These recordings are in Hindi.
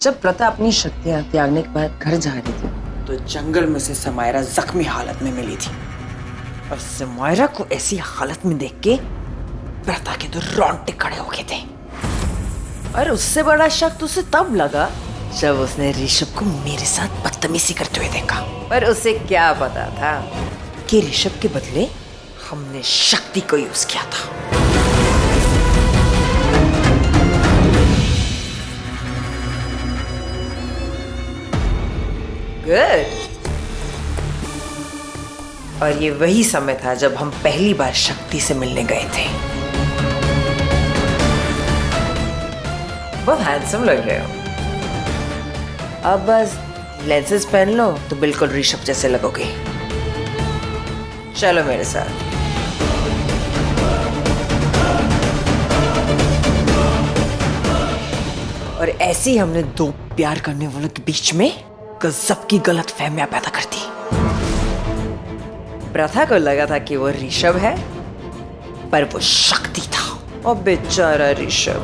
जब प्रथा अपनी शक्तियां त्यागने के बाद घर जा रही थी तो जंगल में से समायरा जख्मी हालत में मिली थी और समायरा को ऐसी हालत में देख के प्रथा के तो रोंगटे खड़े हो गए थे। और उससे बड़ा शक तो उसे तब लगा जब उसने ऋषभ को मेरे साथ बदतमीजी करते हुए देखा। पर उसे क्या पता था कि ऋषभ के बदले हमने शक्ति को यूज किया था। गुड। और ये वही समय था जब हम पहली बार शक्ति से मिलने गए थे। बहुत हैंडसम लग रहे हो। अब बस लेंसेज पहन लो तो बिल्कुल ऋषभ जैसे लगोगे। चलो मेरे साथ। और ऐसे ही हमने दो प्यार करने वालों के बीच में गजब की गलत फहमियां पैदा कर दी। प्रथा को लगा था कि वो ऋषभ है पर वो शक्ति था। और बेचारा ऋषभ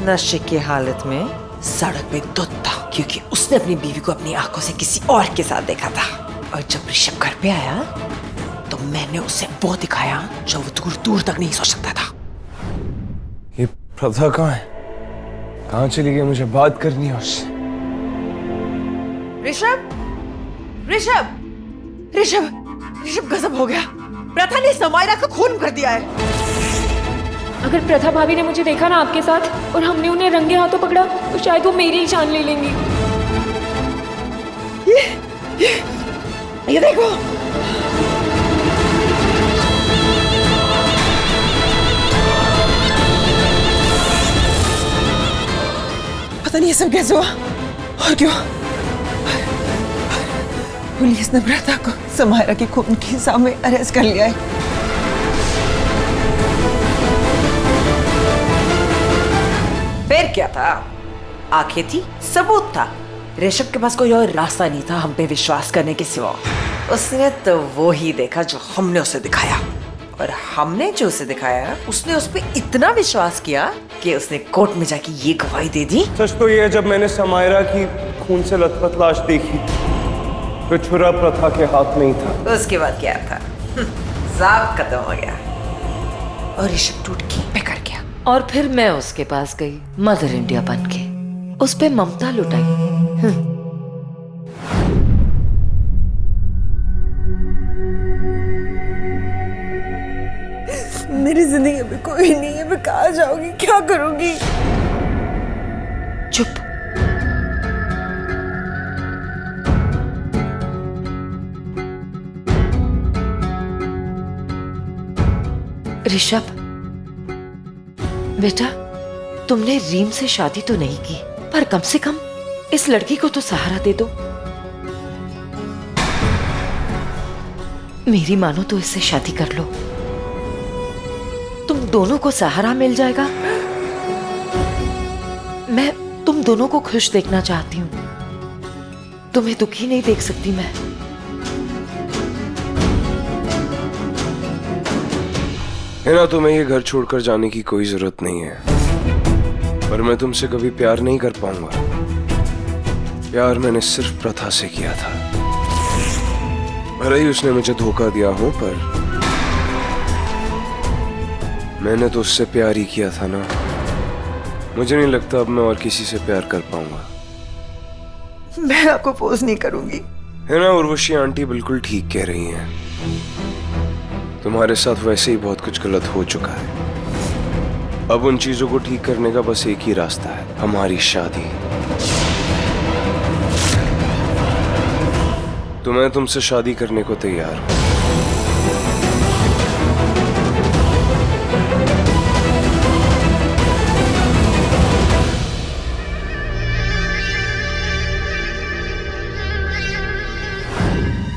नशे की हालत में सड़क पे धुत था क्योंकि उसने अपनी बीवी को अपनी आंखों से किसी और के साथ देखा था। और जब ऋषभ घर पे आया तो मैंने उसे वो दिखाया जो वो दूर दूर तक नहीं सोच सकता था। ये प्रथा कहाँ है? कहाँ चली गई? मुझे बात करनी है उससे। ऋषभ, ऋषभ, ऋषभ, ऋषभ गजब हो गया। प्रथा ने समायरा का खून कर दिया है। अगर प्रथा भाभी ने मुझे देखा ना आपके साथ और हमने उन्हें रंगे हाथों पकड़ा तो शायद वो मेरी ही जान ले लेंगी। ये देखो। पता नहीं ये सब कैसे हुआ और क्यों। पुलिस ने प्रथा को समायरा के खून के इल्जाम में अरेस्ट कर लिया है। फिर क्या था? आंखें थी, सबूत था। ऋषभ के पास कोई और रास्ता नहीं था हम पे विश्वास करने के सिवा। उसने तो वो ही देखा जो हमने उसे दिखाया और हमने जो उसे दिखाया उसने उस पे इतना विश्वास किया कि उसने कोर्ट में जाके ये गवाही दे दी। सच तो ये है, जब मैंने समायरा की खून से लथपथ लाश देखी तो छुरा प्रथा के हाथ में ही था। उसके बाद क्या था? सब खत्म हो गया और ऋषभ टूट के बेकार गया। और फिर मैं उसके पास गई मदर इंडिया बन के, उस पे ममता लुटाई। मेरी जिंदगी में कोई नहीं है, मैं कहाँ जाऊंगी, क्या करूंगी? चुप। ऋषभ बेटा, तुमने रीम से शादी तो नहीं की पर कम से कम इस लड़की को तो सहारा दे दो। मेरी मानो तो इससे शादी कर लो, तुम दोनों को सहारा मिल जाएगा। मैं तुम दोनों को खुश देखना चाहती हूँ, तुम्हें दुखी नहीं देख सकती मैं। हिना, तुम्हें ये घर छोड़कर जाने की कोई जरूरत नहीं है, पर मैं तुमसे कभी प्यार नहीं कर पाऊंगा। प्यार मैंने सिर्फ प्रथा से किया था। भले ही उसने मुझे धोखा दिया हो, पर मैंने तो उससे प्यार ही किया था ना। मुझे नहीं लगता अब मैं और किसी से प्यार कर पाऊंगा। मैं आपको फोर्स नहीं करूंगी। हिना, उर्वशी आंटी बिल्कुल ठीक कह रही हैं। तुम्हारे साथ वैसे ही बहुत कुछ गलत हो चुका है। अब उन चीजों को ठीक करने का बस एक ही रास्ता है, हमारी शादी। तो मैं तुमसे शादी करने को तैयार हूं।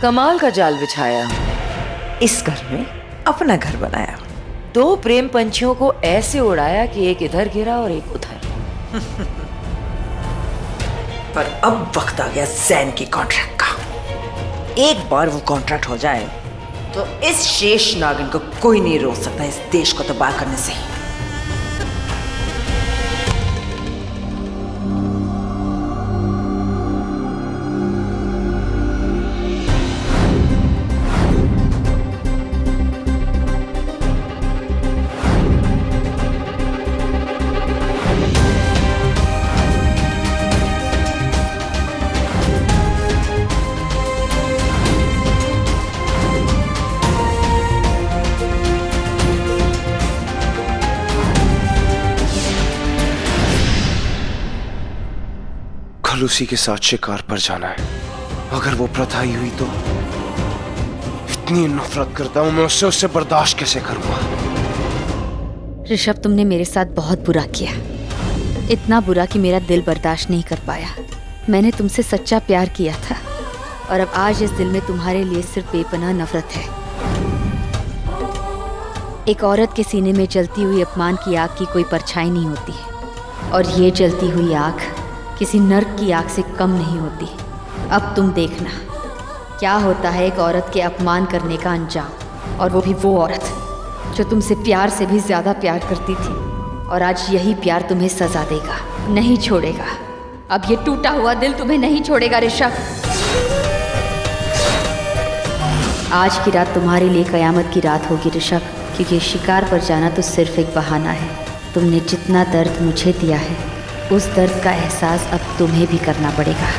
कमाल का जाल बिछाया, इस घर में अपना घर बनाया। दो प्रेम पंछियों को ऐसे उड़ाया कि एक इधर गिरा और एक उधर। पर अब वक्त आ गया जैन की कॉन्ट्रैक्ट का। एक बार वो कॉन्ट्रैक्ट हो जाए तो इस शेष नागिन को कोई नहीं रोक सकता इस देश को तबाह करने से। कल उसी के साथ शिकार पर जाना है। अगर वो प्रथा ही हुई तो इतनी नफरत करता हूं मैं उससे बर्दाश्त कैसे करूंगा। ऋषभ, तुमने मेरे साथ बहुत बुरा किया, इतना बुरा कि मेरा दिल बर्दाश्त नहीं कर पाया। मैंने तुमसे सच्चा प्यार किया था और अब आज इस दिल में तुम्हारे लिए सिर्फ बेपनाह नफरत है। एक औरत के सीने में जलती हुई अपमान की आग की कोई परछाई नहीं होती है और ये जलती हुई आग किसी नर्क की आग से कम नहीं होती। अब तुम देखना क्या होता है एक औरत के अपमान करने का अंजाम, और वो भी वो औरत जो तुमसे प्यार से भी ज़्यादा प्यार करती थी। और आज यही प्यार तुम्हें सजा देगा, नहीं छोड़ेगा। अब ये टूटा हुआ दिल तुम्हें नहीं छोड़ेगा ऋषभ। आज की रात तुम्हारे लिए कयामत की रात होगी ऋषभ, क्योंकि शिकार पर जाना तो सिर्फ एक बहाना है। तुमने जितना दर्द मुझे दिया है उस दर्द का एहसास अब तुम्हें भी करना पड़ेगा।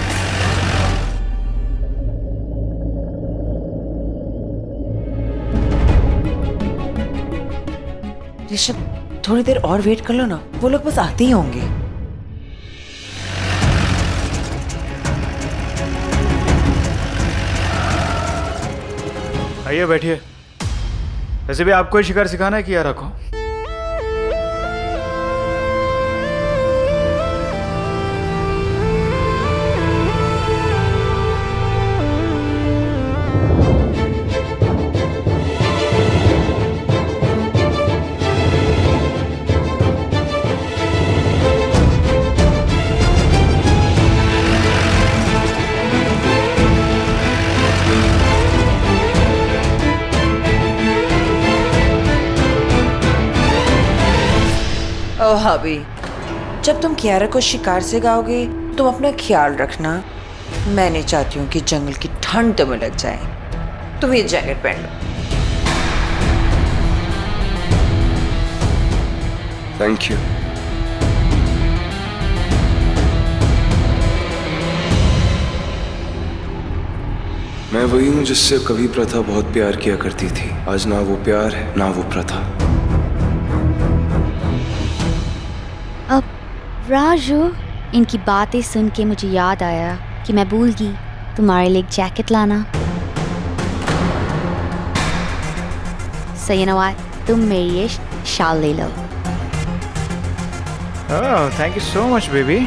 ऋषभ, थोड़ी देर और वेट कर लो ना, वो लोग बस आते ही होंगे। आइए बैठिए। वैसे भी आपको ही शिकार सिखाना है कि या रखो? ओ भाभी, जब तुम कियारा को शिकार से गाओगे तुम अपना ख्याल रखना। मैं नहीं चाहती हूँ कि जंगल की ठंड तुम्हें लग जाए। तुम ये जैकेट पहन लो। Thank you. मैं वही हूं जिससे कभी प्रथा बहुत प्यार किया करती थी। आज ना वो प्यार है ना वो प्रथा। अब राजू, इनकी बातें सुन के मुझे याद आया कि मैं भूल गई तुम्हारे लिए एक जैकेट लाना। So you know what? तुम मेरी ये शाल ले लो। Oh, thank you so much, baby.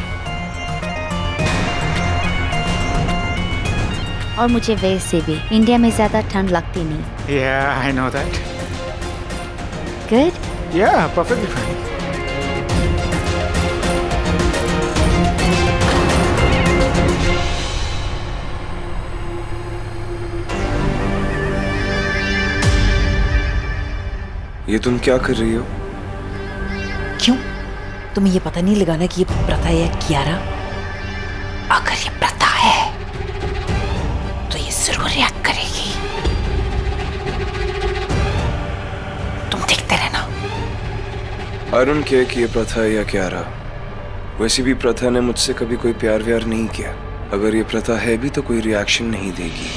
और मुझे वैसे भी इंडिया में ज़्यादा ठंड लगती नहीं। Yeah, I know that. Good? Yeah, perfectly fine. ये तुम क्या कर रही हो? क्यों? तुम्हें ये पता नहीं लगाना कि ये प्रथा है या कियारा? अगर ये प्रथा है तो ये जरूर रिएक्ट करेगी। तुम देखते रहना। I don't care कि ये प्रथा है या कियारा। वैसे भी प्रथा ने मुझसे कभी कोई प्यार व्यार नहीं किया। अगर ये प्रथा है भी तो कोई रिएक्शन नहीं देगी।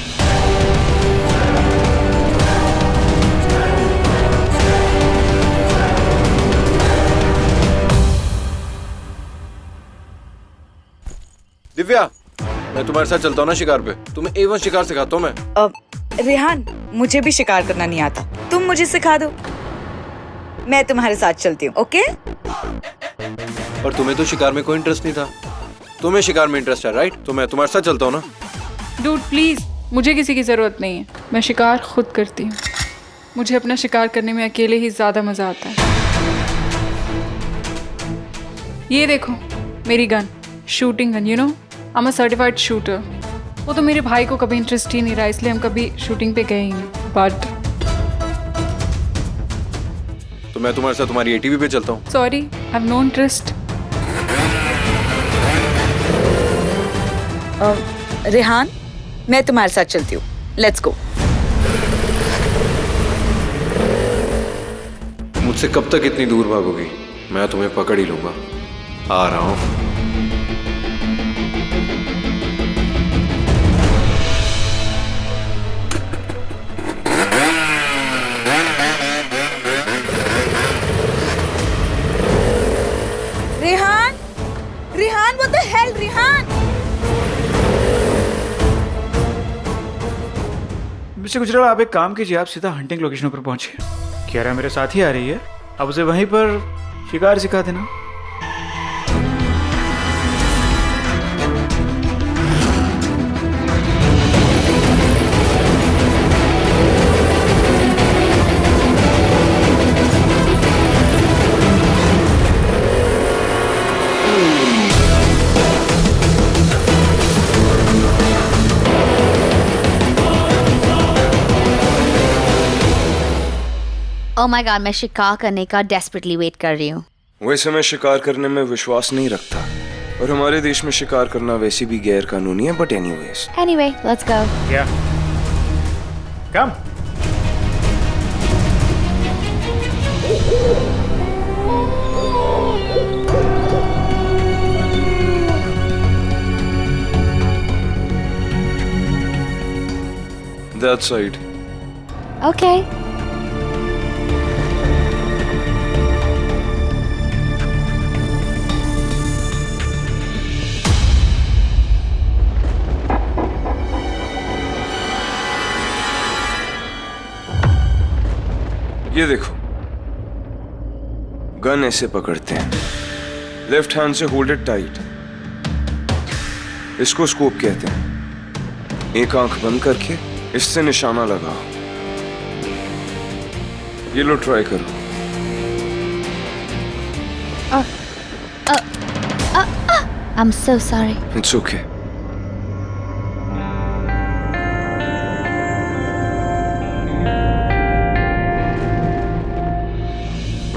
दिव्या, मैं तुम्हारे साथ चलता हूँ ना शिकार पे। तुम्हें A1 शिकार सिखाता हूँ मैं। रेहान, मुझे भी शिकार करना नहीं आता, तुम मुझे सिखा दो। मैं तुम्हारे साथ चलती हूँ, ओके? पर तुम्हें तो शिकार में कोई इंटरेस्ट नहीं था। तुम्हें शिकार में इंटरेस्ट है, राइट? तो मैं तुम्हारे साथ चलता हूँ ना। डूड प्लीज, मुझे किसी की जरूरत नहीं है। मैं शिकार खुद करती हूँ। मुझे अपना शिकार करने में अकेले ही ज्यादा मजा आता है। ये देखो मेरी gun, shooting gun, you know I am a certified shooter. वो तो मेरे भाई को कभी इंटरेस्ट ही नहीं रहा, इसलिए हम कभी शूटिंग पे गए ही नहीं। बट तो मैं तुम्हारे साथ तुम्हारी ATV पे चलता हूँ। Sorry, I have no interest. Rehan, मैं तुम्हारे साथ चलती हूँ, लेट्स गो। मुझसे कब तक इतनी दूर भागोगी? मैं तुम्हें पकड़ ही लूंगा। आ रहा हूँ। Rehan, Rehan, what the hell, Rehan? Mister Gujral, आप एक काम कीजिए, आप सीधा हंटिंग लोकेशन पर पहुंचिए। कियारा मेरे साथ ही आ रही है, आप उसे वहीं पर शिकार सिखा देना। ओह माय गॉड, मैं शिकार करने का डेस्परेटली वेट कर रही हूँ। वैसे मैं शिकार करने में विश्वास नहीं रखता और हमारे देश में शिकार करना वैसे भी गैर कानूनी है, but anyways. Anyway, let's go. क्या? कम। That side. ओके। ये देखो, गन ऐसे पकड़ते हैं, लेफ्ट हैंड से होल्ड इट टाइट, इसको स्कोप कहते हैं। एक आंख बंद करके इससे निशाना लगाओ। ये लो, ट्राई करो। I'm so sorry. It's okay.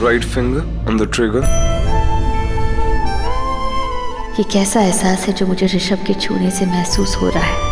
Right finger on the trigger. ये कैसा एहसास है जो मुझे ऋषभ के छूने से महसूस हो रहा है?